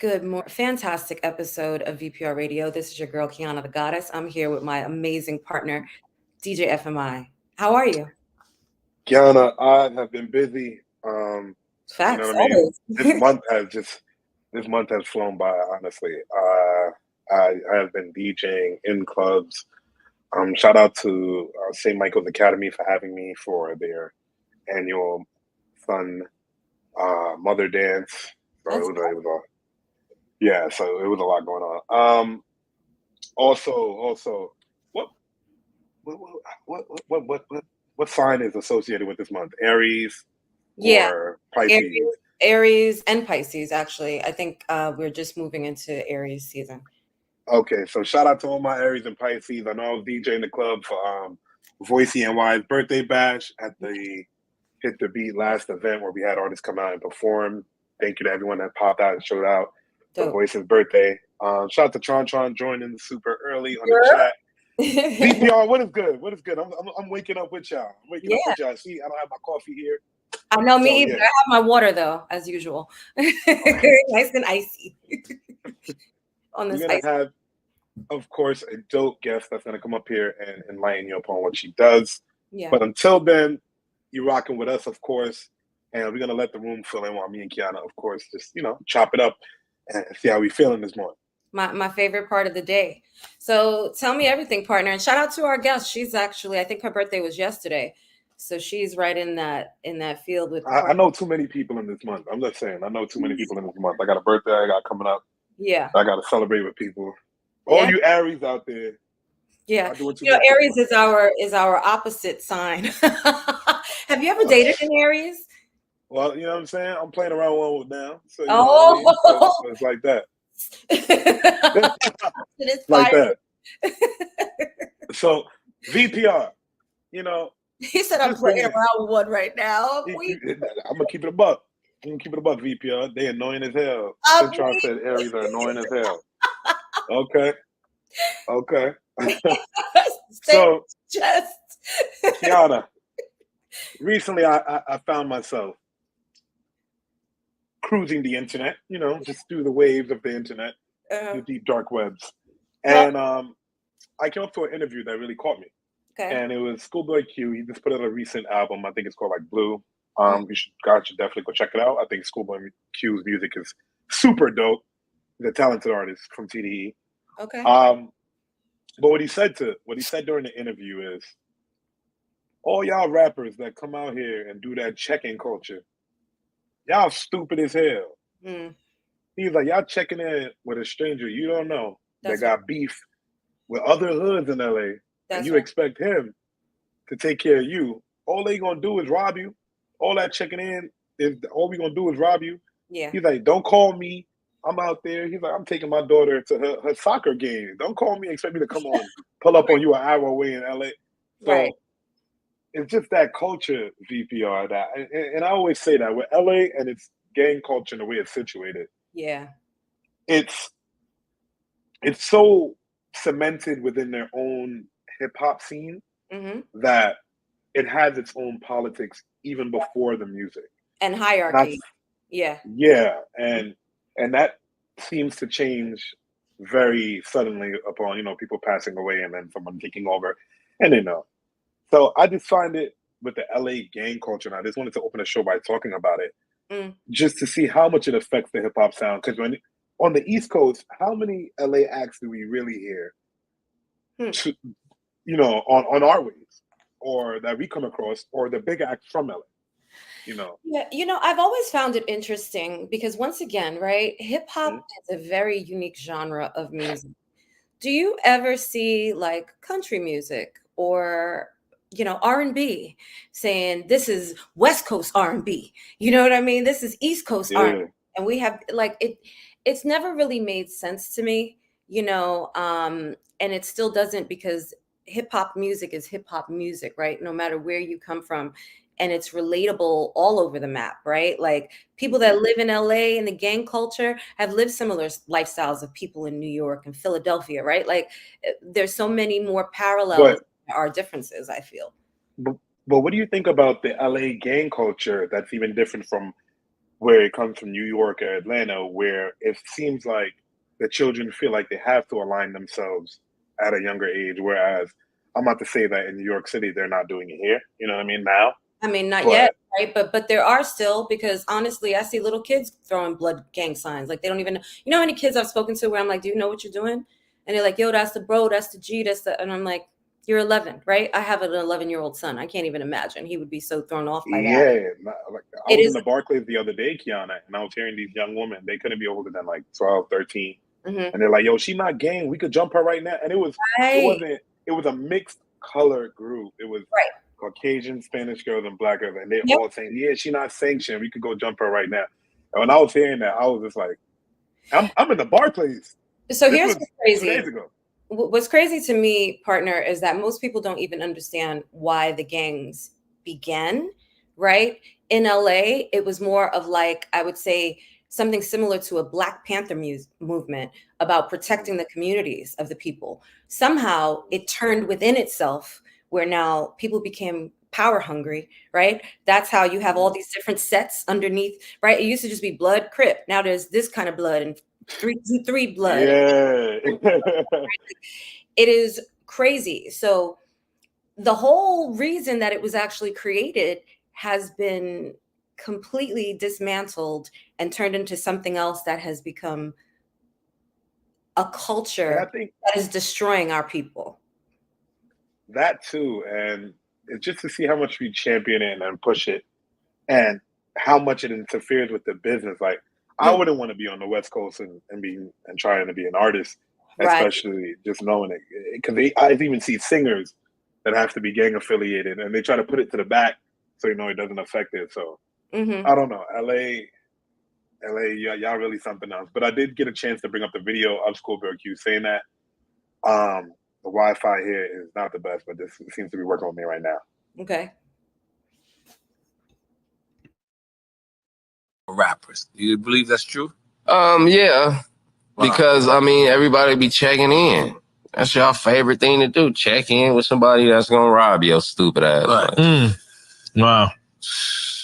Good morning. Fantastic episode of VPR Radio. This is your girl, Kiana the Goddess. I'm here with my amazing partner, DJ FMI. How are you? Kiana, I have been busy. You know Facts, what I mean? always. This month has flown by, honestly. I have been DJing in clubs. Shout out to St. Michael's Academy for having me for their annual fun mother dance. So That's so it was a lot going on. Also, what what what what what what what sign is associated with this month? Aries yeah, or Pisces? Aries and Pisces, actually. I think we're just moving into Aries season. Okay, so shout out to all my Aries and Pisces. I know I was DJing the club for S.U.N.Y's birthday bash at the Hit the Beat last event where we had artists come out and perform. Thank you to everyone that popped out and showed out for Dope. Voice's birthday. Shout out to Tron joining super early on the chat. VPR, what is good? What is good? I'm waking up with y'all. I'm waking up with y'all. See, I don't have my coffee here. I know me either. I have my water though, as usual. Nice and icy. On this We're gonna have, of course, a dope guest that's gonna come up here and enlighten you upon what she does. Yeah. But until then, you're rocking with us, of course, and we're gonna let the room fill in while me and Kiana, of course, just chop it up and see how we feeling this morning. My favorite part of the day. So tell me everything, partner. And shout out to our guest. She's actually, I think her birthday was yesterday. So she's right in that field with I know too many people in this month. I'm just saying, I know too many people in this month. I got a birthday I got coming up. Yeah. I gotta celebrate with people. All you Aries out there. Yeah. Aries is our opposite sign. Have you ever dated an Aries? Well, you know what I'm saying? I'm playing around one now. So, so it's like that. It's like that. So VPR, he said I'm playing around with one right now. I'm gonna keep it a buck. VPR. They annoying as hell. Citron said Aries are annoying as hell. Okay. So Kiana, recently I found myself cruising the internet, just through the waves of the internet, the deep dark webs. And I came up to an interview that really caught me. Okay. And it was Schoolboy Q. He just put out a recent album. I think it's called Blue. God should definitely go check it out. I think Schoolboy Q's music is super dope. He's a talented artist from TDE. Okay. But what he said during the interview is, all y'all rappers that come out here and do that checking culture, y'all stupid as hell. He's like, y'all checking in with a stranger you don't know that got beef with other hoods in LA, and you expect him to take care of you. All they gonna do is rob you. All that checking in is all we gonna do is rob you. Yeah. He's like, don't call me. I'm out there. He's like, I'm taking my daughter to her soccer game. Don't call me and expect me to come on, pull up on you an hour away in LA. So it's just that culture, VPR, that, and I always say that with LA and its gang culture and the way it's situated. Yeah. It's so cemented within their own hip hop scene that it has its own politics even before the music and hierarchy. Yeah, and that seems to change very suddenly upon people passing away and then someone taking over, and So I just find it with the LA gang culture, and I just wanted to open a show by talking about it, just to see how much it affects the hip hop sound. Because when on the East Coast, how many LA acts do we really hear? On our waves, or that we come across, or the big acts from LA. Yeah, I've always found it interesting because once again, right, hip hop is a very unique genre of music. Do you ever see like country music or R&B saying this is West Coast R&B? You know what I mean? This is East Coast R&B, and we have it's never really made sense to me, and it still doesn't, because hip hop music is hip hop music, right? No matter where you come from. And it's relatable all over the map, right? Like people that live in LA and the gang culture have lived similar lifestyles of people in New York and Philadelphia, right? Like there's so many more parallels than our differences, I feel. But what do you think about the LA gang culture that's even different from where it comes from New York or Atlanta, where it seems like the children feel like they have to align themselves at a younger age, whereas I'm not to say that in New York City they're not doing it here. You know what I mean? Now, I mean, not but yet, right? But there are still, because honestly, I see little kids throwing blood gang signs. Like they don't even, you know how many kids I've spoken to where I'm like, do you know what you're doing? And they're like, yo, that's the bro, that's the G, that's the, and I'm like, you're 11, right? I have an 11-year-old son. I can't even imagine. He would be so thrown off by that. yeah, like I It was in is. the Barclays the other day, Kiana, and I was hearing these young women. They couldn't be older than like 12, 13. Mhm. And they're like, yo, she not gang. We could jump her right now. And it Right, wasn't, it was a mixed color group. It was right. Caucasian, Spanish girls, and black girls. And they Yep. all saying, yeah, she not sanctioned. We could go jump her right now. And when I was hearing that, I was just like, I'm in the Barclays. So This here's was what's 2 days crazy. ago. What's crazy to me, partner, is that most people don't even understand why the gangs began, right? In LA, it was more of like, I would say, something similar to a Black Panther movement about protecting the communities of the people. Somehow it turned within itself where now people became power hungry, right? That's how you have all these different sets underneath, right? It used to just be blood, Crip. Now there's this kind of blood and three blood. Yeah. It is crazy. So the whole reason that it was actually created has been completely dismantled and turned into something else that has become a And I culture think that is destroying our people. that too. And it's just to see how much we champion it and push it and how much it interferes with the business. Like, I wouldn't want to be on the West Coast and trying to be an artist, Right. especially just knowing it. Because I've even seen singers that have to be gang affiliated, and they try to put it to the back so it doesn't affect it. So I don't know. LA, y'all really something else. But I did get a chance to bring up the video of Schoolboy Q saying that the Wi-Fi here is not the best, but this seems to be working with me right now. Okay. Rappers. You believe that's true? Yeah. Because I mean, everybody be checking in. That's your favorite thing to do. Check in with somebody that's gonna rob your stupid ass. Right. Wow.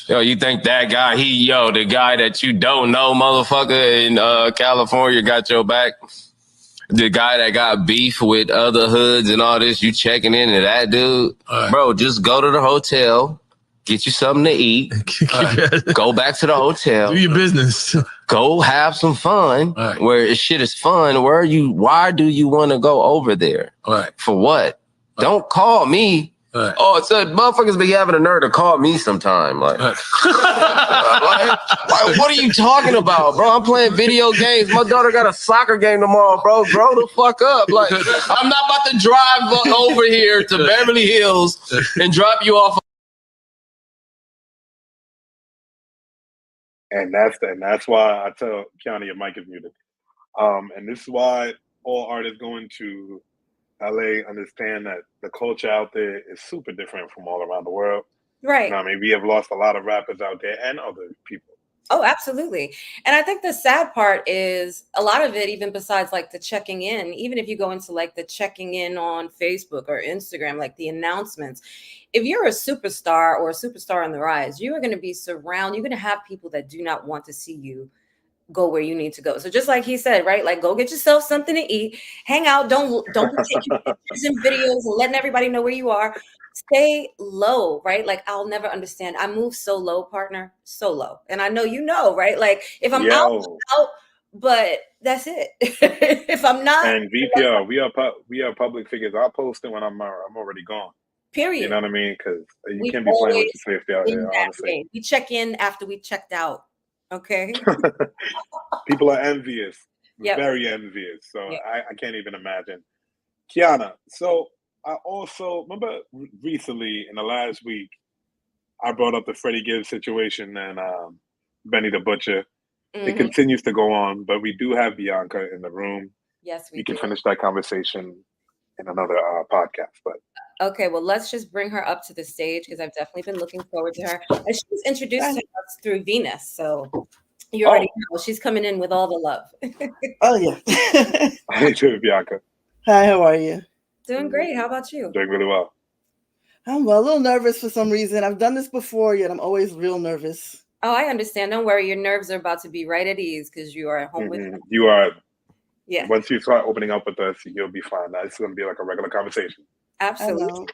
Yo, you think that guy, the guy that you don't know, motherfucker, in California got your back? The guy that got beef with other hoods and all this, you checking into that dude? Right. Bro, just go to the hotel, get you something to eat, go back to the hotel. Do your business. Go have some fun. Right. Where shit is fun. Why do you want to go over there? Right. For what? Don't call me. Right. Oh, it's motherfuckers be having a nerve to call me sometime. Like, Right. what are you talking about, bro? I'm playing video games. My daughter got a soccer game tomorrow, bro. Grow the fuck up. Like, I'm not about to drive over here to Beverly Hills and drop you off. And that's why I tell Kiana your mic is muted. And this is why all artists going to LA understand that the culture out there is super different from all around the world. Right. I mean, we have lost a lot of rappers out there and other people. Oh, absolutely. And I think the sad part is a lot of it, even besides like the checking in, even if you go into like the checking in on Facebook or Instagram, like the announcements, if you're a superstar or a superstar on the rise, you are going to be you're going to have people that do not want to see you go where you need to go. So just like he said, right? Like, go get yourself something to eat, hang out. Don't be taking pictures and videos and letting everybody know where you are. Stay low, right? Like, I'll never understand. I move so low, partner, so low. And I know, right? Like, if I'm out, but that's it. If I'm not. And VPR, we are public figures. I'll post it when I'm already gone. Period. You know what I mean? Because you can't be playing with your safety out here, honestly. We check in after we checked out. Okay. People are envious. Yep. Very envious. So yep. I can't even imagine. Kiana, so I also remember recently in the last week, I brought up the Freddie Gibbs situation and Benny the Butcher. Mm-hmm. It continues to go on, but we do have Bianca in the room. Yes, we do. You can finish that conversation in another podcast. But okay, well, let's just bring her up to the stage because I've definitely been looking forward to her. And she was introduced to us through Venus, so you already know she's coming in with all the love. Oh yeah. Hey, too, Bianca. Hi, how are you? Doing great. How about you? Doing really well. I'm a little nervous for some reason. I've done this before, yet I'm always real nervous. Oh, I understand. Don't worry. Your nerves are about to be right at ease because you are at home with them. You are. Yeah. Once you start opening up with us, you'll be fine. It's going to be like a regular conversation. Absolutely. I know.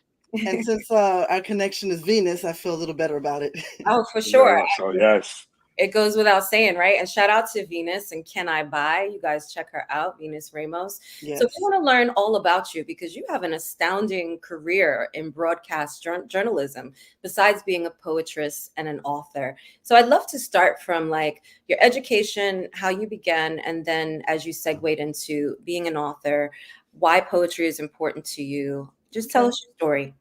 And since our connection is Venus, I feel a little better about it. Oh, for sure. Yeah, so yes. It goes without saying, right? And shout out to Venus and Can I Buy? You guys check her out, Venus Ramos. Yes. So we want to learn all about you because you have an astounding career in broadcast journalism, besides being a poetess and an author. So I'd love to start from like your education, how you began, and then as you segued into being an author, why poetry is important to you. Just tell us your story.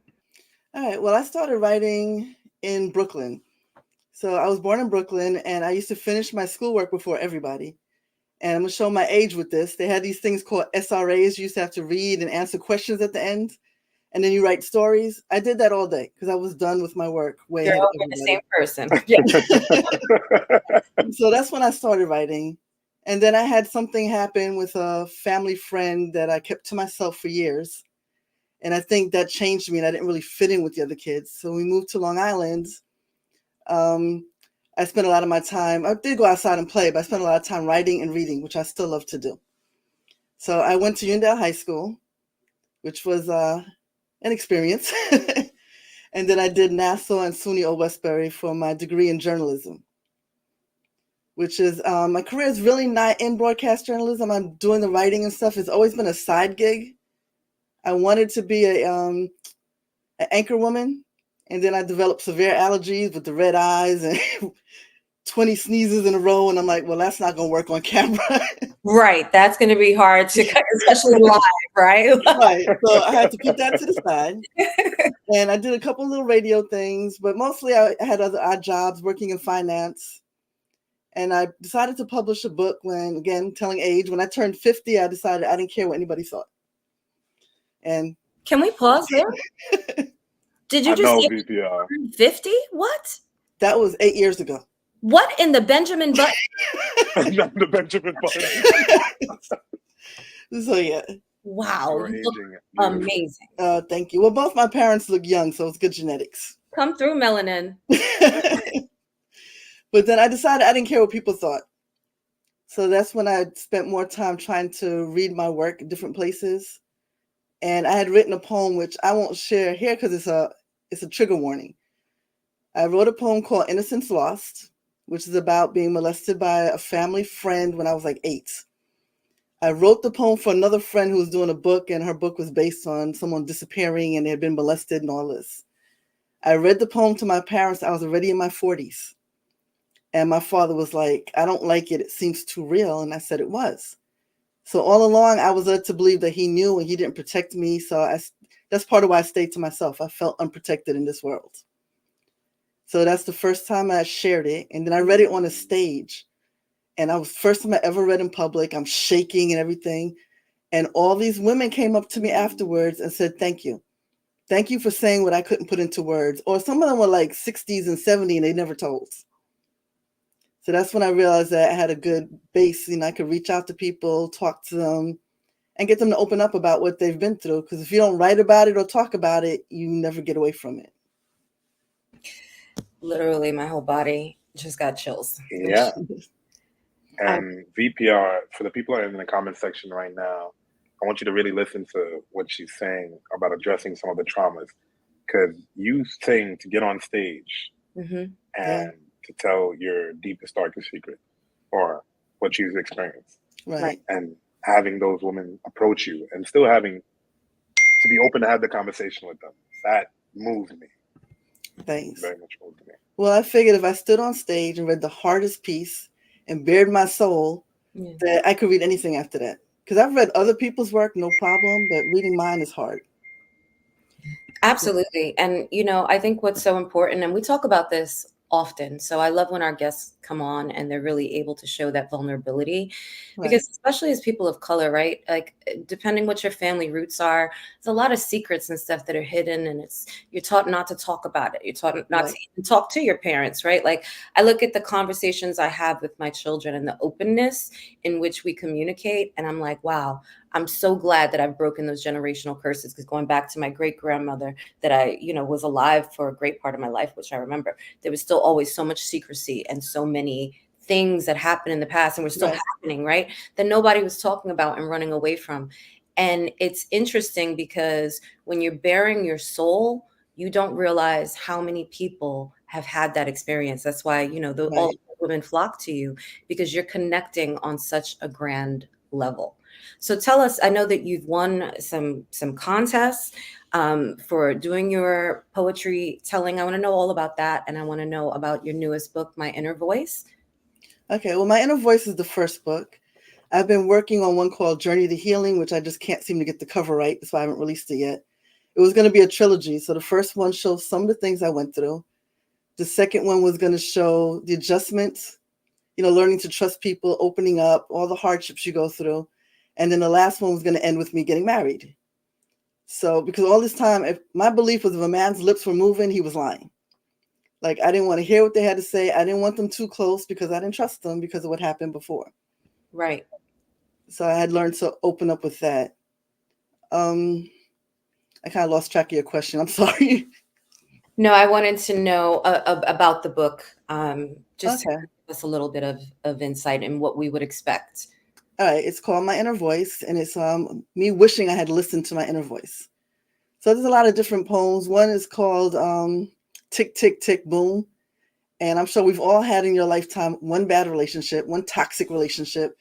All right. Well, I started writing in Brooklyn. So I was born in Brooklyn, and I used to finish my schoolwork before everybody. And I'm going to show my age with this. They had these things called SRAs. You used to have to read and answer questions at the end. And then you write stories. I did that all day because I was done with my work way ahead of everybody. The same person. Yeah. So that's when I started writing. And then I had something happen with a family friend that I kept to myself for years. And I think that changed me, and I didn't really fit in with the other kids. So we moved to Long Island. I spent a lot of my time, I did go outside and play, but I spent a lot of time writing and reading, which I still love to do. So I went to Uniondale High School, which was an experience. And then I did Nassau and S.U.N.Y Old Westbury for my degree in journalism, which is, my career is really not in broadcast journalism. I'm doing the writing and stuff. It's always been a side gig. I wanted to be an anchor woman. And then I developed severe allergies with the red eyes and 20 sneezes in a row. And I'm like, well, that's not going to work on camera. Right. That's going to be hard to cut, especially live, right? Right. So I had to put that to the side. And I did a couple little radio things, but mostly I had other odd jobs working in finance. And I decided to publish a book when, again, telling age, when I turned 50, I decided I didn't care what anybody thought. And can we pause there? Did you just say VPR 50? What? That was 8 years ago. What in the Benjamin Button? The Benjamin Button. So yeah. Wow. Amazing. Thank you. Well, both my parents look young, so it's good genetics. Come through, melanin. But then I decided I didn't care what people thought. So that's when I spent more time trying to read my work in different places. And I had written a poem, which I won't share here because it's a trigger warning. I wrote a poem called Innocence Lost, which is about being molested by a family friend when I was like 8. I wrote the poem for another friend who was doing a book, and her book was based on someone disappearing and they had been molested and all this. I read the poem to my parents. I was already in my 40s. And my father was like, I don't like it. It seems too real. And I said it was. So all along, I was led to believe that he knew and he didn't protect me. So that's part of why I stayed to myself. I felt unprotected in this world. So that's the first time I shared it. And then I read it on a stage. And I was first time I ever read in public. I'm shaking and everything. And all these women came up to me afterwards and said, thank you. Thank you for saying what I couldn't put into words. Or some of them were like 60s and 70s and they never told. So that's when I realized that I had a good base. You know, I could reach out to people, talk to them, and get them to open up about what they've been through. Because if you don't write about it or talk about it, you never get away from it. Literally, my whole body just got chills. Yeah. And VPR, for the people that are in the comment section right now, I want you to really listen to what she's saying about addressing some of the traumas. Because you sing to get on stage and to tell your deepest, darkest secret or what you've experienced. Right. And having those women approach you and still having to be open to have the conversation with them. That moved me. Thanks. Very much moved me. Well, I figured if I stood on stage and read the hardest piece and bared my soul, that I could read anything after that. Because I've read other people's work, no problem, but reading mine is hard. Absolutely. And, you know, I think what's so important, and we talk about this often, so I love when our guests come on and they're really able to show that vulnerability. Right. Because especially as people of color, right? Like depending what your family roots are, there's a lot of secrets and stuff that are hidden, and you're taught not to talk about it. You're taught not to even talk to your parents, right? Like I look at the conversations I have with my children and the openness in which we communicate, and I'm like, wow, I'm so glad that I've broken those generational curses. Because going back to my great grandmother that I, was alive for a great part of my life, which I remember, there was still always so much secrecy and so many things that happened in the past and were still happening, right? That nobody was talking about and running away from. And it's interesting because when you're bearing your soul, you don't realize how many people have had that experience. That's why, all women flock to you, because you're connecting on such a grand level. So tell us, I know that you've won some contests for doing your poetry telling. I want to know all about that. And I want to know about your newest book, My Inner Voice. Okay, well, My Inner Voice is the first book. I've been working on one called Journey to Healing, which I just can't seem to get the cover right. That's why I haven't released it yet. It was going to be a trilogy. So the first one shows some of the things I went through. The second one was going to show the adjustments, learning to trust people, opening up, all the hardships you go through. And then the last one was going to end with me getting married. So because all this time, my belief was if a man's lips were moving, he was lying. Like, I didn't want to hear what they had to say. I didn't want them too close because I didn't trust them because of what happened before. Right. So I had learned to open up with that. I kind of lost track of your question. I'm sorry. No, I wanted to know about the book. Just to give us a little bit of insight in what we would expect. All right. It's called My Inner Voice, and it's me wishing I had listened to my inner voice. So there's a lot of different poems. One is called Tick, Tick, Tick, Boom. And I'm sure we've all had in your lifetime one bad relationship, one toxic relationship.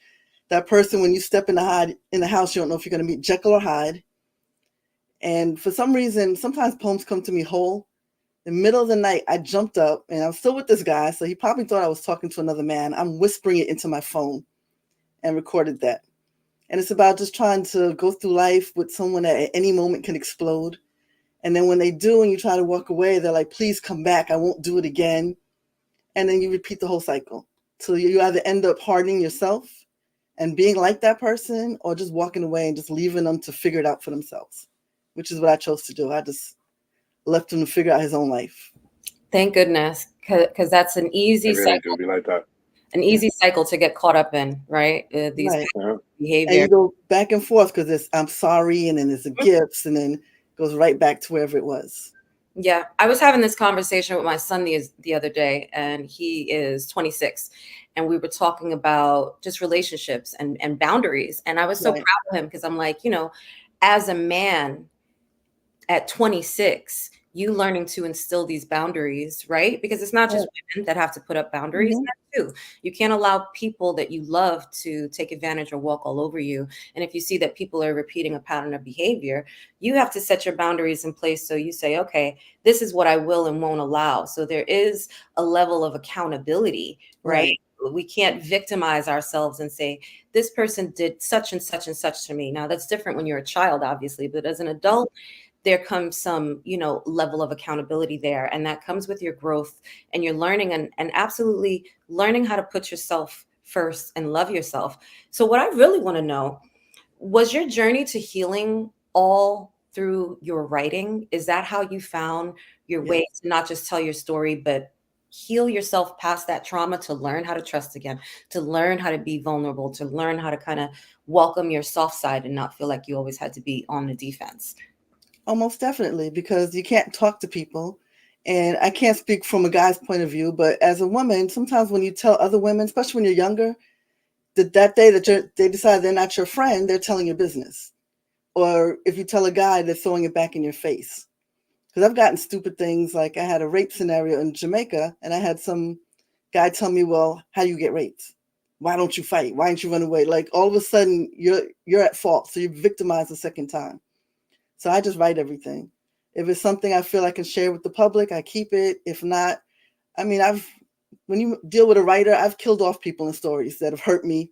That person, when you step in the house, you don't know if you're going to meet Jekyll or Hyde. And for some reason, sometimes poems come to me whole. In the middle of the night, I jumped up, and I'm still with this guy, so he probably thought I was talking to another man. I'm whispering it into my phone and recorded that. And it's about just trying to go through life with someone that at any moment can explode. And then when they do and you try to walk away, they're like, please come back. I won't do it again. And then you repeat the whole cycle. So you either end up hardening yourself and being like that person, or just walking away and just leaving them to figure it out for themselves, which is what I chose to do. I just left him to figure out his own life. Thank goodness, because that's an easy cycle. Be like that. An easy cycle to get caught up in, right? These behavior. And you go back and forth because it's I'm sorry, and then there's the gifts, and then goes right back to wherever it was. Yeah, I was having this conversation with my son the other day, and he is 26, and we were talking about just relationships and boundaries. And I was so proud of him because I'm like, as a man at 26, you learning to instill these boundaries, right? Because it's not just women that have to put up boundaries, men too. You can't allow people that you love to take advantage or walk all over you. And if you see that people are repeating a pattern of behavior, you have to set your boundaries in place. So you say, okay, this is what I will and won't allow. So there is a level of accountability, right? We can't victimize ourselves and say, this person did such and such and such to me. Now that's different when you're a child, obviously, but as an adult, there comes some, level of accountability there. And that comes with your growth and your learning and absolutely learning how to put yourself first and love yourself. So what I really want to know, was your journey to healing all through your writing? Is that how you found your way to not just tell your story, but heal yourself past that trauma, to learn how to trust again, to learn how to be vulnerable, to learn how to kind of welcome your soft side and not feel like you always had to be on the defense? Almost definitely, because you can't talk to people. And I can't speak from a guy's point of view, but as a woman, sometimes when you tell other women, especially when you're younger, that day that they decide they're not your friend, they're telling your business. Or if you tell a guy, they're throwing it back in your face. Because I've gotten stupid things, like I had a rape scenario in Jamaica, and I had some guy tell me, well, how do you get raped? Why don't you fight? Why don't you run away? Like all of a sudden you're at fault. So you're victimized a second time. So I just write everything. If it's something I feel I can share with the public, I keep it. If not, I mean, when you deal with a writer, I've killed off people in stories that have hurt me.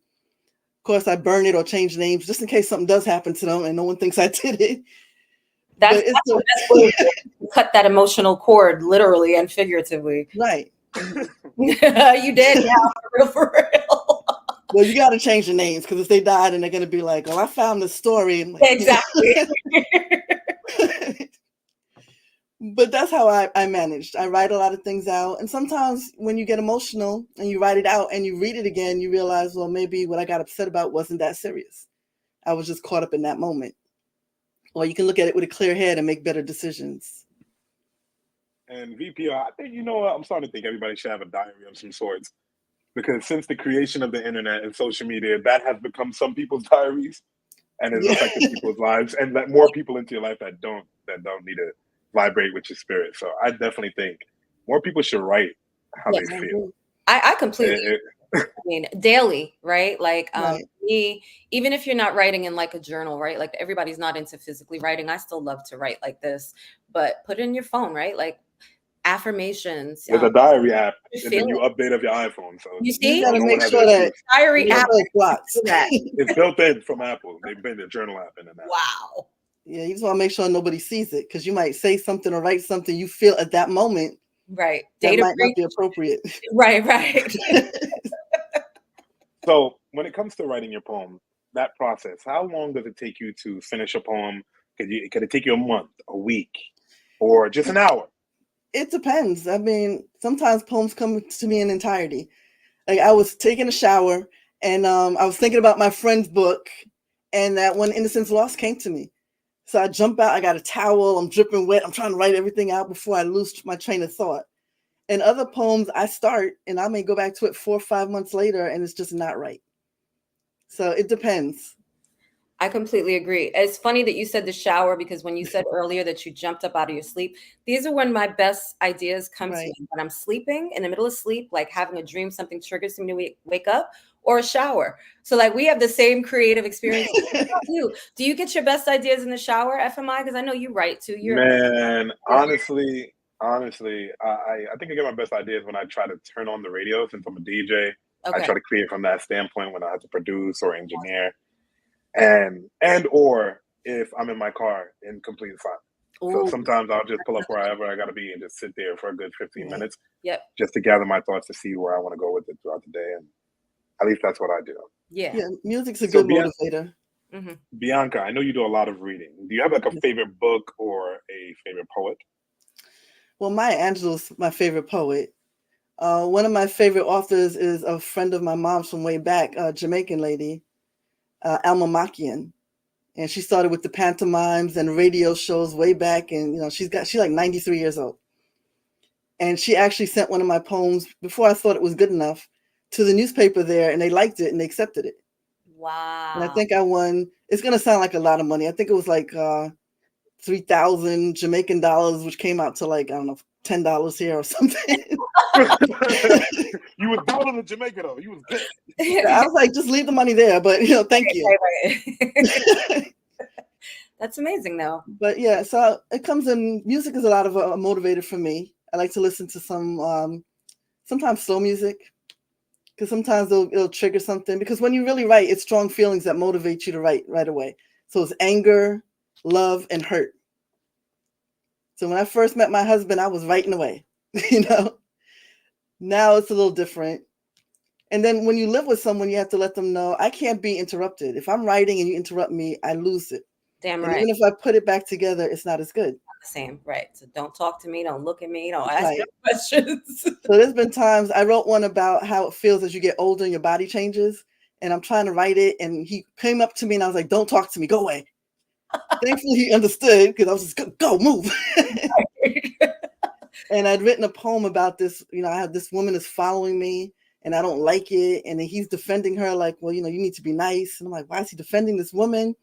Of course, I burn it or change names just in case something does happen to them and no one thinks I did it. That's the best way to cut that emotional cord, literally and figuratively. Right. You did, yeah, for real. Well, you got to change the names because if they died and they're going to be like, "Oh, I found this story." And like, Exactly. But that's how I managed. I write a lot of things out. And sometimes when you get emotional and you write it out and you read it again, you realize, well, maybe what I got upset about wasn't that serious. I was just caught up in that moment. Or you can look at it with a clear head and make better decisions. And VPR, I think, you know what? I'm starting to think everybody should have a diary of some sorts. Because since the creation of the internet and social media, that has become some people's diaries and has affected people's lives and let more people into your life that don't need to vibrate with your spirit. So I definitely think more people should write how they feel. I completely I mean, daily, right? Like Right. me, even if you're not writing in like a journal, right? Like everybody's not into physically writing. I still love to write like this, but put it in your phone, right? Like affirmations. There's a diary app, and then you update of your iPhone. So you see, you gotta make sure that diary app it's built in from Apple. They've been the journal app in the app. Wow. Yeah, you just want to make sure nobody sees it because you might say something or write something you feel at that moment. Right. That might not be appropriate. Right. So when it comes to writing your poem, that process, how long does it take you to finish a poem? Could it take you a month, a week, or just an hour? It depends. I mean, sometimes poems come to me in entirety. Like I was taking a shower and I was thinking about my friend's book, and that one Innocence Lost came to me. So I jump out, I got a towel, I'm dripping wet, I'm trying to write everything out before I lose my train of thought. And other poems I start and I may go back to it 4 or 5 months later and it's just not right. So it depends. I completely agree. It's funny that you said the shower because when you said earlier that you jumped up out of your sleep, these are when my best ideas come to me. When I'm sleeping, in the middle of sleep, like having a dream, something triggers me to wake up, or a shower. So like we have the same creative experience. Do you get your best ideas in the shower, FMI? Because I know you write too. Man, honestly, I think I get my best ideas when I try to turn on the radio since I'm a DJ. I try to create from that standpoint when I have to produce or engineer. And or if I'm in my car in complete silence. So sometimes I'll just pull up wherever I gotta be and just sit there for a good 15 minutes. Just to gather my thoughts to see where I want to go with it throughout the day. And at least that's what I do. Yeah, music's a good motivator. Bianca, I know you do a lot of reading. Do you have like a favorite book or a favorite poet? Well, Maya Angelou's my favorite poet. One of my favorite authors is a friend of my mom's from way back, a Jamaican lady, Alma Makian. And she started with the pantomimes and radio shows way back. And, you know, she's like 93 years old. And she actually sent one of my poems before I thought it was good enough to the newspaper there, and they liked it and they accepted it. Wow. And I think I won, it's going to sound like a lot of money. I think it was like 3,000 Jamaican dollars, which came out to like, I don't know, $10 here or something. You was born in Jamaica though. You was good. I was like, just leave the money there, but you know, thank you. That's amazing though. But yeah, so it comes in, music is a lot of a motivator for me. I like to listen to some, sometimes slow music, because sometimes it'll trigger something. Because when you really write, it's strong feelings that motivate you to write right away. So it's anger, love, and hurt. So when I first met my husband, I was writing away, you know. Now it's a little different. And then when you live with someone, you have to let them know, I can't be interrupted. If I'm writing and you interrupt me, I lose it. Damn and right. Even if I put it back together, it's not as good. Not the same, right? So don't talk to me, don't look at me, don't ask me questions. So there's been times I wrote one about how it feels as you get older and your body changes. And I'm trying to write it. And he came up to me and I was like, don't talk to me, go away. Thankfully, he understood because I was just, go move. And I'd written a poem about this. You know, I have this woman is following me and I don't like it. And then he's defending her like, well, you know, you need to be nice. And I'm like, why is he defending this woman?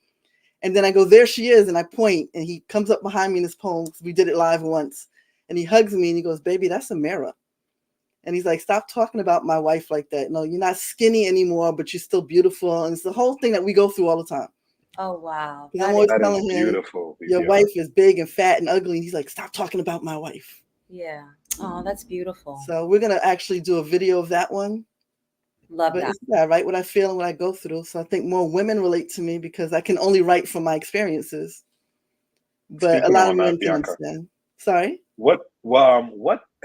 And then I go, there she is. And I point and he comes up behind me in this poem. We did it live once. And he hugs me and he goes, baby, that's a mirror. And he's like, stop talking about my wife like that. No, you're not skinny anymore, but you're still beautiful. And it's the whole thing that we go through all the time. Oh, wow. I'm always telling him, your wife is big and fat and ugly. And he's like, stop talking about my wife. Yeah. Oh, that's beautiful. So we're going to actually do a video of that one. Love that. I write what I feel and what I go through. So I think more women relate to me because I can only write from my experiences. But a lot of men can understand. Sorry? What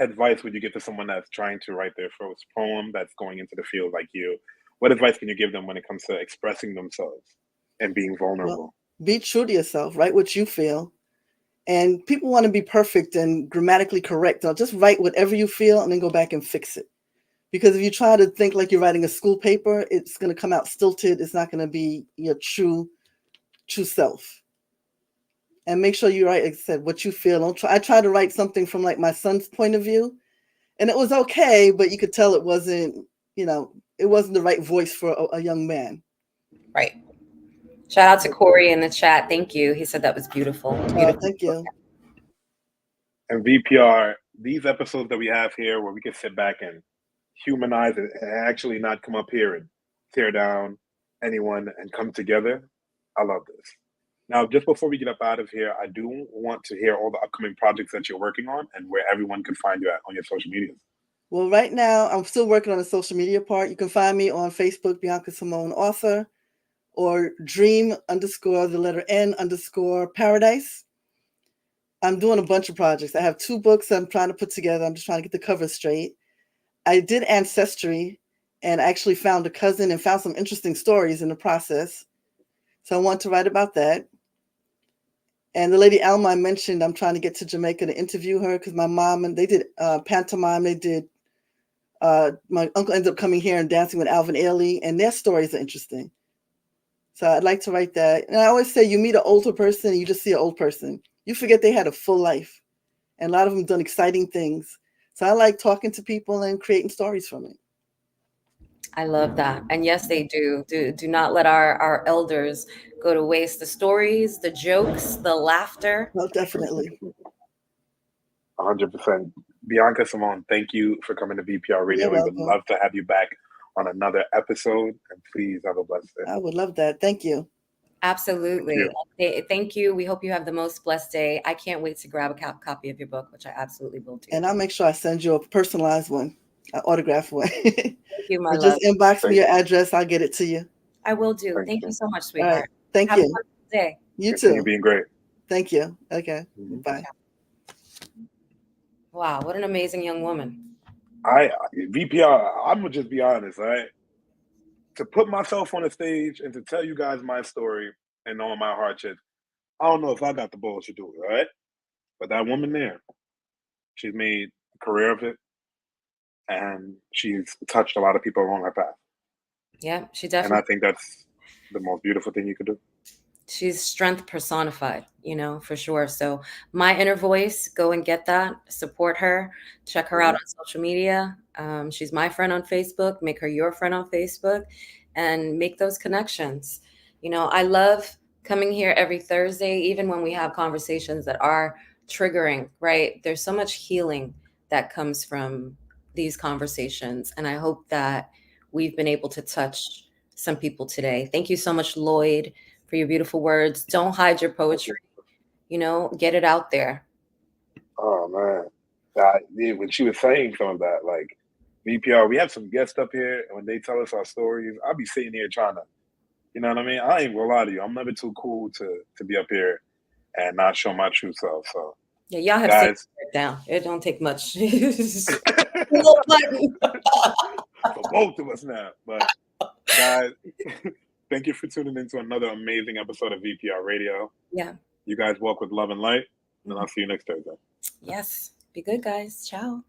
advice would you give to someone that's trying to write their first poem, that's going into the field like you? What advice can you give them when it comes to expressing themselves and being vulnerable? Well, be true to yourself. Write what you feel. And people want to be perfect and grammatically correct. Now, just write whatever you feel and then go back and fix it. Because if you try to think like you're writing a school paper, it's going to come out stilted. It's not going to be your true self. And make sure you write, like I said, what you feel. I try to write something from like my son's point of view, and it was okay, but you could tell it wasn't, it wasn't the right voice for a young man. Right. Shout out to Corey in the chat. Thank you. He said that was beautiful. Beautiful. Thank you. And VPR, these episodes that we have here where we can sit back and humanize it and actually not come up here and tear down anyone and come together. I love this. Now, just before we get up out of here, I do want to hear all the upcoming projects that you're working on and where everyone can find you at on your social media. Well, right now, I'm still working on the social media part. You can find me on Facebook, Bianca Simone Author, or dream_N_paradise. I'm doing a bunch of projects. I have 2 books I'm trying to put together. I'm just trying to get the cover straight. I did Ancestry and actually found a cousin and found some interesting stories in the process. So I want to write about that. And the lady Alma I mentioned, I'm trying to get to Jamaica to interview her because my mom and they did pantomime. They did. My uncle ended up coming here and dancing with Alvin Ailey, and their stories are interesting. So I'd like to write that. And I always say, you meet an older person, and you just see an old person. You forget they had a full life, and a lot of them done exciting things. So I like talking to people and creating stories from it. I love that. And yes, they do. Do not let our elders go to waste. The stories, the jokes, the laughter. Well, definitely. 100%. Bianca Simone, thank you for coming to VPR Radio. We would love to have you back on another episode. And please have a blessed day. I would love that. Thank you. Absolutely. Thank you. We hope you have the most blessed day. I can't wait to grab a copy of your book, which I absolutely will do. And I'll make sure I send you a personalized one, an autographed one. Thank you, my love. Just inbox me your address. I'll get it to you. I will do. Thank you so much, sweetheart. All right. Thank have you. a wonderful day. You too. You're being great. Thank you. Okay. Bye. Wow, what an amazing young woman. VPR, I'm gonna just be honest, right? To put myself on a stage and to tell you guys my story and all my hardships, I don't know if I got the balls to do it, right? But that woman there, she's made a career of it, and she's touched a lot of people along her path. Yeah, she definitely. And I think that's the most beautiful thing you could do. She's strength personified, for sure. So my inner voice, go and get that, support her, check her out on social media. She's my friend on Facebook, make her your friend on Facebook, and make those connections. I love coming here every Thursday, even when we have conversations that are triggering, right? There's so much healing that comes from these conversations. And I hope that we've been able to touch some people today. Thank you so much, Lloyd, for your beautiful words. Don't hide your poetry, get it out there. Oh man. When she was saying some of that, like VPR, we have some guests up here, and when they tell us our stories, I'll be sitting here trying to, you know what I mean? I ain't gonna lie to you. I'm never too cool to be up here and not show my true self. So yeah, y'all have guys, it down. It don't take much. For both of us now. But guys, thank you for tuning in to another amazing episode of VPR Radio. Yeah. You guys walk with love and light, and I'll see you next Thursday. Yes. Be good, guys. Ciao.